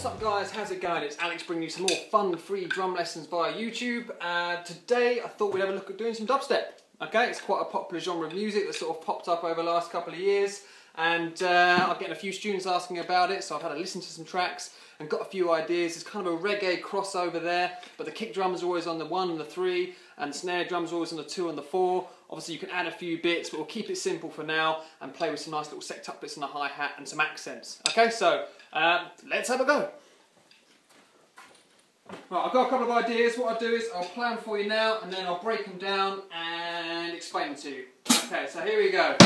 What's up guys, how's it going? It's Alex bringing you some more fun free drum lessons via YouTube. Today I thought we'd have a look at doing some dubstep. Okay, it's quite a popular genre of music that sort of popped up over the last couple of years, and I'm getting a few students asking about it, so I've had a listen to some tracks and got a few ideas. There's kind of a reggae crossover there, but the kick drums are always on the 1 and the 3, and the snare drums are always on the 2 and the 4. Obviously you can add a few bits, but we'll keep it simple for now and play with some nice little sextuplets and a hi-hat and some accents. Okay, so let's have a go. Right, I've got a couple of ideas. What I'll do is I'll play them for you now and then I'll break them down and explain them to you. Okay, so here we go.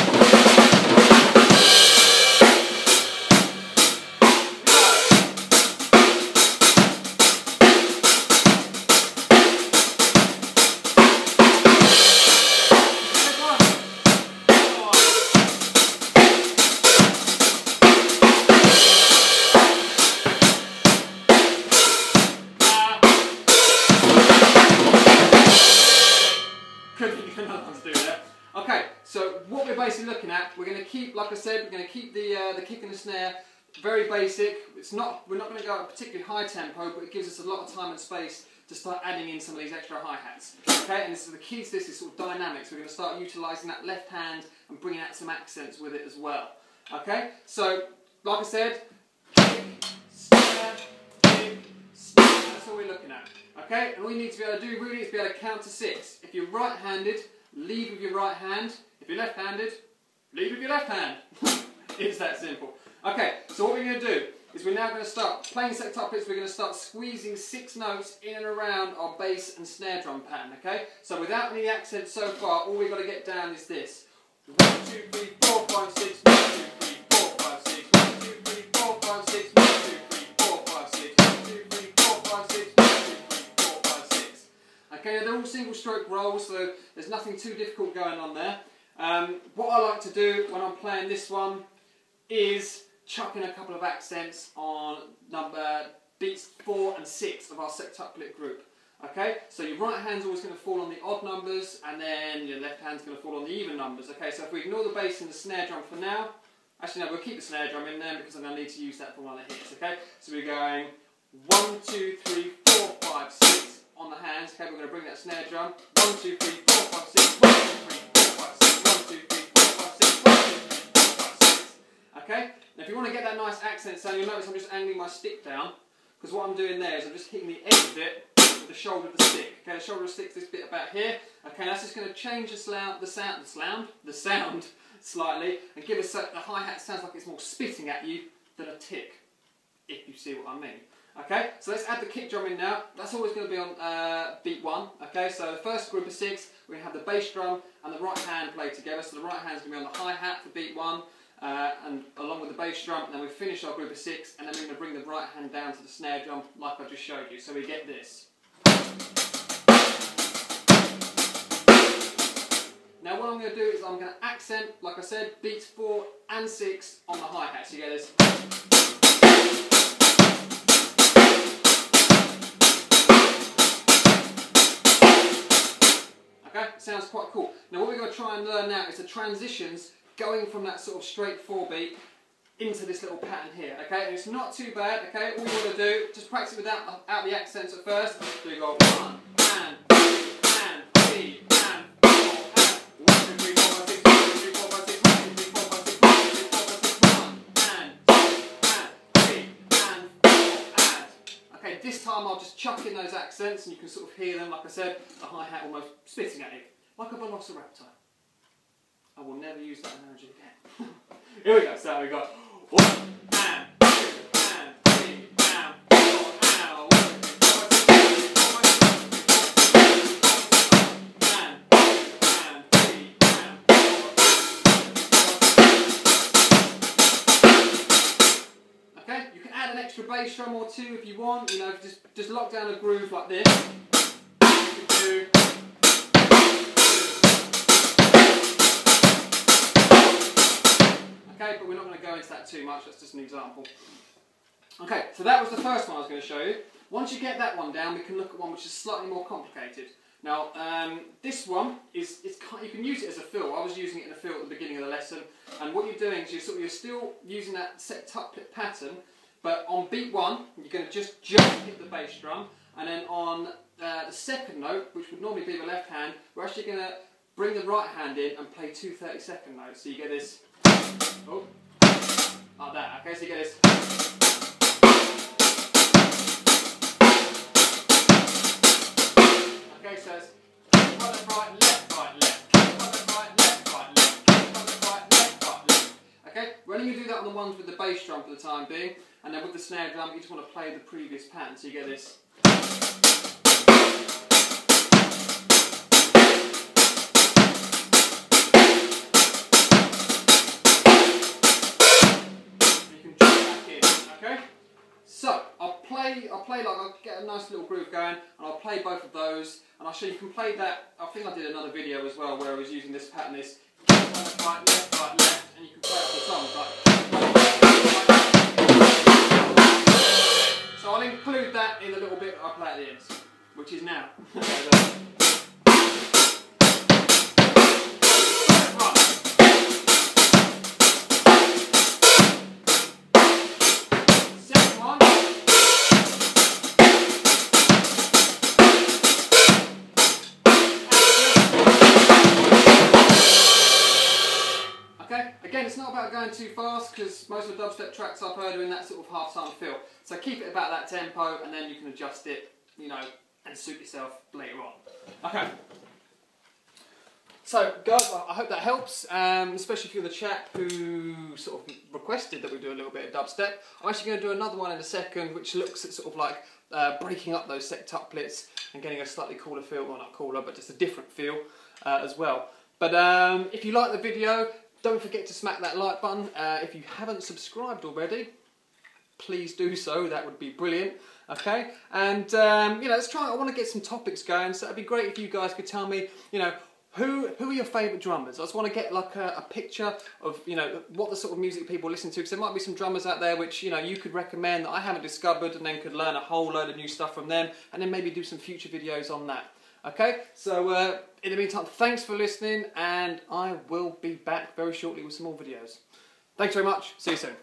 Okay, so what we're basically looking at, we're going to keep, like I said, we're going to keep the kick and the snare very basic. We're not going to go at a particularly high tempo, but it gives us a lot of time and space to start adding in some of these extra hi-hats. Okay, and this is the key to this is sort of dynamics. We're going to start utilising that left hand and bringing out some accents with it as well. Okay, so like I said, kick, snare, that's all we're looking at. Okay, and all you need to be able to do really is be able to count to 6. If you're right-handed, lead with your right hand. If you're left-handed, lead with your left hand. It's that simple. Okay, so what we're going to do is we're now going to start playing sextuplets. We're going to start squeezing 6 notes in and around our bass and snare drum pattern. Okay, so without any accents so far, all we've got to get down is this: 1, 2, 3, 4, 5, 6. 1, 2, 3, 4, 5, 6. 1, 2, 3, 4, 5, 6. 1, 2, 3, 4, 5, 6. 1, 2, 3, 4, 5, 6. 1, 2, 3, 4, 5, 6. Okay, they're all single stroke rolls, so there's nothing too difficult going on there. What I like to do when I'm playing this one is chuck in a couple of accents on beats 4 and 6 of our sextuplet group. Okay, so your right hand's always going to fall on the odd numbers, and then your left hand's going to fall on the even numbers. Okay, so if we ignore the bass and the snare drum for now, actually no, we'll keep the snare drum in there because I'm going to need to use that for one of the hits. Okay, so we're going 1, 2, 3, 4, 5, 6. On the hands. Okay, we're going to bring that snare drum. 1, 2, 3, 4, 5, 6. 1, 2, 3, 4, 5, 6. 1, 2, 3, 4, 5, 6. 1, 2, 3, 4, 5, 6. Okay? Now if you want to get that nice accent sound, you'll notice I'm just angling my stick down, because what I'm doing there is I'm just hitting the edge of it with the shoulder of the stick. Okay, the shoulder of the stick's this bit about here. Okay, that's just going to change the sound slightly, and give us the hi-hat sounds like it's more spitting at you than a tick, if you see what I mean. Okay, so let's add the kick drum in now. That's always going to be on beat 1. Okay, so the first group of 6, we're going to have the bass drum and the right hand played together. So the right hand's going to be on the hi-hat for beat 1, and along with the bass drum. And then we finish our group of 6, and then we're going to bring the right hand down to the snare drum, like I just showed you. So we get this. Now what I'm going to do is I'm going to accent, like I said, beats 4 and 6 on the hi-hat. So you get this. Okay, sounds quite cool. Now what we're going to try and learn now is the transitions going from that sort of straight 4 beat into this little pattern here. Okay, and it's not too bad. Okay, all you want to do, just practice it without the accents at first. So you go 1 and 2 and 3 and 4 and 1, 2, 3, 4, 5, 6, 1, 2, 3, 4, 5, 6, 1, 2, 3, 4, 5, 6, 1, 2, 3, 4, 5, 6, 1 and 2 and 3 and 4 and. Okay, this time I'll just chuck in those accents and you can sort of hear them, like I said, the hi-hat almost spitting at you, like a velociraptor. I will never use that analogy again. Here we go, so we got 1 and 2 and 3 and 4 and 1, 2, 3, 4, 5, 6, 1, 2, 3, 4, 5, 6, 1 and 2 and 3 and 4. Okay, you can add an extra bass drum or 2 if you want, you know, just lock down a groove like this. You can do. Okay, but we're not going to go into that too much, that's just an example. Okay, so that was the first one I was going to show you. Once you get that one down, we can look at one which is slightly more complicated. Now, this one is you can use it as a fill. I was using it in a fill at the beginning of the lesson, and what you're doing is you're still using that sextuplet pattern, But on beat 1, you're going to just hit the bass drum, and then on the second note, which would normally be the left hand, we're actually going to bring the right hand in and play 2 30-second notes. So you get this, oh, like that. Okay, so you get this. Okay, so it's right, right, left, right, left, right, left, right, left, right, left, right, left. Okay, we're only going to do that on the ones with the bass drum for the time being, and then with the snare drum, you just want to play the previous pattern. So you get this. So I'll get a nice little groove going, and I'll play both of those, and I'll show you can play that. I think I did another video as well where I was using this pattern, this right, left, and you can play it for songs like. So I'll include that in a little bit I play at the end, which is now. Again, it's not about going too fast, because most of the dubstep tracks I've heard are in that sort of half-time feel. So keep it about that tempo, and then you can adjust it, you know, and suit yourself later on. Okay. So, guys, I hope that helps, especially if you're the chap who sort of requested that we do a little bit of dubstep. I'm actually going to do another one in a second, which looks at sort of like breaking up those septuplets and getting a slightly cooler feel, well not cooler, but just a different feel as well. But if you like the video, don't forget to smack that like button. If you haven't subscribed already, please do so. That would be brilliant. Okay, and you know, let's try. I want to get some topics going, so it'd be great if you guys could tell me, you know, who are your favourite drummers. I just want to get like a picture of, you know, what the sort of music people listen to, because there might be some drummers out there which, you know, you could recommend that I haven't discovered, and then could learn a whole load of new stuff from them, and then maybe do some future videos on that. Okay, so in the meantime, thanks for listening, and I will be back very shortly with some more videos. Thanks very much. See you soon.